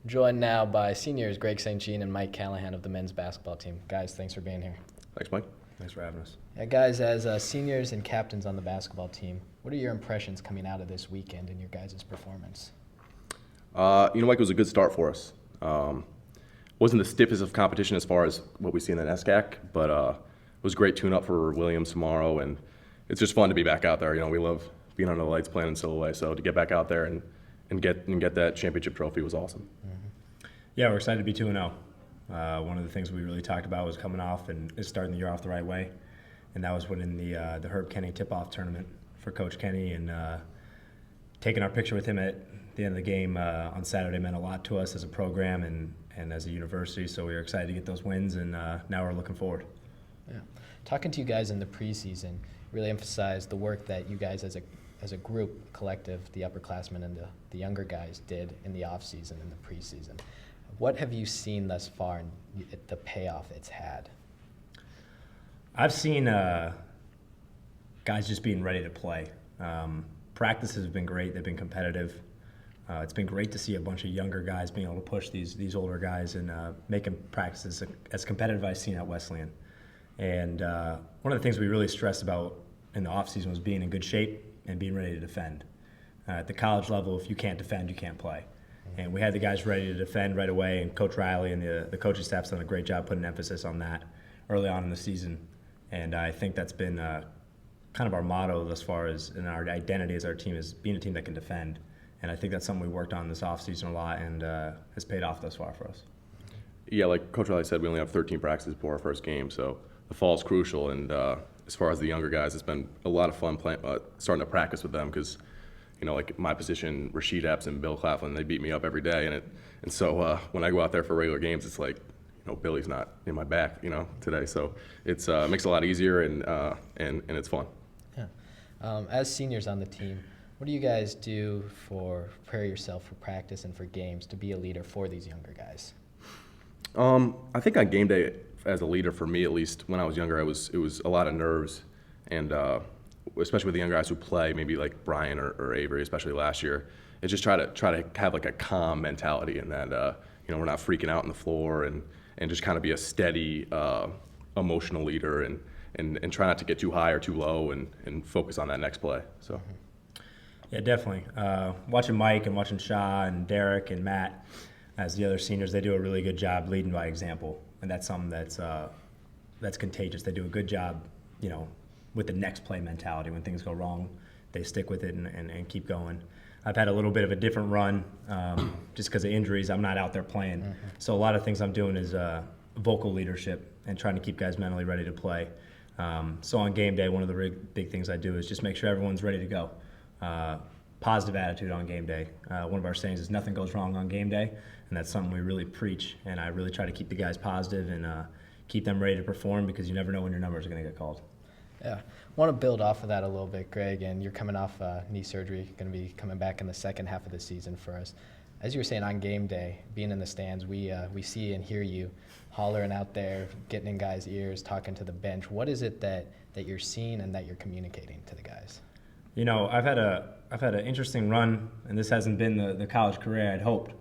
Joined now by seniors Greg St. Jean and Mike Callaghan of the men's basketball team. Guys, thanks for being here. Thanks, Mike. Thanks for having us. Yeah, guys, as seniors and captains on the basketball team, what are your impressions coming out of this weekend and your guys' performance? Mike, it was a good start for us. Wasn't the stiffest of competition as far as what we see in the NESCAC, but it was a great tune-up for Williams tomorrow, and it's just fun to be back out there. We love being under the lights playing in Silhouette, so to get back out there and get that championship trophy was awesome. Mm-hmm. Yeah, we're excited to be 2-0. One of the things we really talked about was coming off and starting the year off the right way, and that was winning the Herb Kenny tip-off tournament for Coach Kenny, and taking our picture with him at the end of the game on Saturday meant a lot to us as a program and as a university, so we were excited to get those wins, and now we're looking forward. Yeah. Talking to you guys in the preseason really emphasized the work that you guys as a group, collective, the upperclassmen and the younger guys did in the offseason and the preseason. What have you seen thus far in the payoff it's had? I've seen guys just being ready to play. Practices have been great. They've been competitive. It's been great to see a bunch of younger guys being able to push these older guys and making practices as competitive as I've seen at Wesleyan. And one of the things we really stressed about in the offseason was being in good shape and being ready to defend. At the college level, if you can't defend, you can't play. And we had the guys ready to defend right away, and Coach Riley and the coaching staff's done a great job putting emphasis on that early on in the season. And I think that's been kind of our motto as far as in our identity as our team is being a team that can defend. And I think that's something we worked on this offseason a lot and has paid off thus far for us. Yeah, like Coach Riley said, we only have 13 practices before our first game, so the fall is crucial. And as far as the younger guys, it's been a lot of fun starting to practice with them because, like my position, Rasheed Epps and Bill Claflin, they beat me up every day. And so when I go out there for regular games, it's like, Billy's not in my back, today. So it's makes it a lot easier and it's fun. Yeah. As seniors on the team, what do you guys do for prepare yourself for practice and for games to be a leader for these younger guys? I think on game day, as a leader, for me at least, when I was younger, it was a lot of nerves, and especially with the younger guys who play, maybe like Brian or Avery, especially last year, it's just try to have like a calm mentality, and that we're not freaking out on the floor, and just kind of be a steady, emotional leader, and try not to get too high or too low, and focus on that next play. So. Mm-hmm. Yeah, definitely. Watching Mike and watching Shaw and Derek and Matt as the other seniors, they do a really good job leading by example, and that's something that's contagious. They do a good job, with the next play mentality. When things go wrong, they stick with it and keep going. I've had a little bit of a different run just because of injuries. I'm not out there playing, so a lot of things I'm doing is vocal leadership and trying to keep guys mentally ready to play. So on game day, one of the big things I do is just make sure everyone's ready to go. Positive attitude on game day. One of our sayings is nothing goes wrong on game day, and that's something we really preach, and I really try to keep the guys positive and keep them ready to perform because you never know when your numbers are going to get called. Yeah. I want to build off of that a little bit, Greg, and you're coming off knee surgery, going to be coming back in the second half of the season for us. As you were saying, on game day, being in the stands, we see and hear you hollering out there, getting in guys' ears, talking to the bench. What is it that you're seeing and that you're communicating to the guys? I've had an interesting run, and this hasn't been the college career I'd hoped,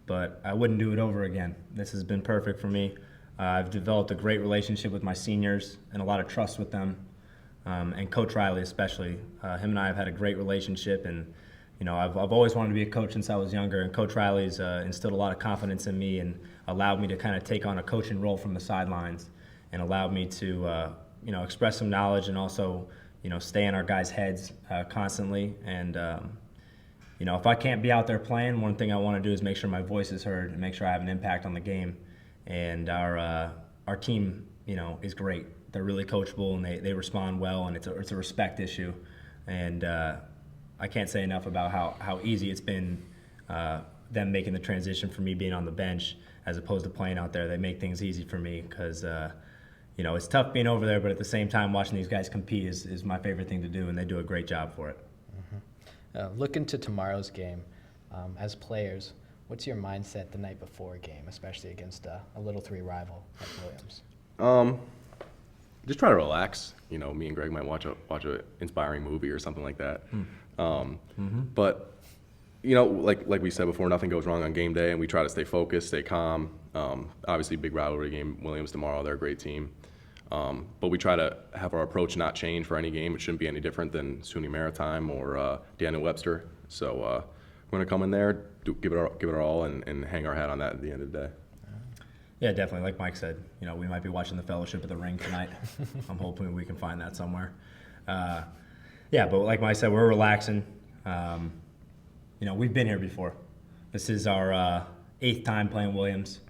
but I wouldn't do it over again. This has been perfect for me. I've developed a great relationship with my seniors and a lot of trust with them, and Coach Riley especially. Him and I have had a great relationship, and I've always wanted to be a coach since I was younger, and Coach Riley's instilled a lot of confidence in me and allowed me to kind of take on a coaching role from the sidelines and allowed me to express some knowledge and also stay in our guys' heads constantly. And, if I can't be out there playing, one thing I want to do is make sure my voice is heard and make sure I have an impact on the game. And our team, is great. They're really coachable, and they respond well, and it's a respect issue. And I can't say enough about how easy it's been them making the transition from me being on the bench as opposed to playing out there. They make things easy for me because it's tough being over there, but at the same time, watching these guys compete is my favorite thing to do, and they do a great job for it. Mm-hmm. Looking to tomorrow's game, as players, what's your mindset the night before a game, especially against a Little 3 rival like Williams? Just try to relax. Me and Greg might watch a inspiring movie or something like that. But like we said before, nothing goes wrong on game day, and we try to stay focused, stay calm. Obviously, big rivalry game, Williams tomorrow. They're a great team. But we try to have our approach not change for any game. It shouldn't be any different than SUNY Maritime or Daniel Webster. So we're going to come in there, give it our all, and hang our hat on that at the end of the day. Yeah, definitely. Like Mike said, we might be watching the Fellowship of the Ring tonight. I'm hoping we can find that somewhere. Yeah, but like Mike said, we're relaxing. We've been here before. This is our 8th time playing Williams.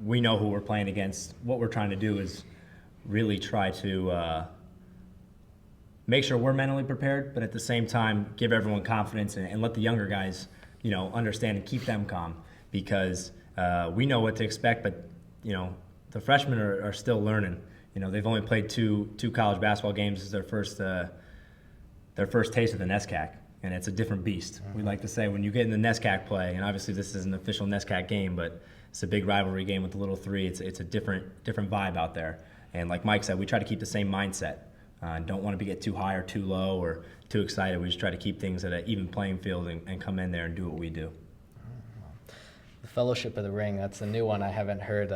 We know who we're playing against. What we're trying to do is really try to make sure we're mentally prepared, but at the same time, give everyone confidence and let the younger guys, understand and keep them calm, because we know what to expect, but, the freshmen are still learning. They've only played two college basketball games. This is their first taste of the NESCAC, and it's a different beast. We like to say when you get in the NESCAC play, and obviously this is an official NESCAC game, but it's a big rivalry game with the Little Three. It's a different vibe out there. And like Mike said, we try to keep the same mindset. Don't want to get too high or too low or too excited. We just try to keep things at an even playing field and come in there and do what we do. The Fellowship of the Ring, that's a new one I haven't heard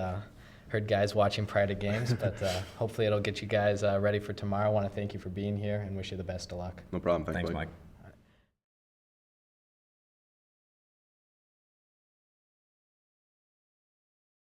guys watching prior to games, but hopefully it'll get you guys ready for tomorrow. I want to thank you for being here and wish you the best of luck. No problem. Thanks, Mike. Mike.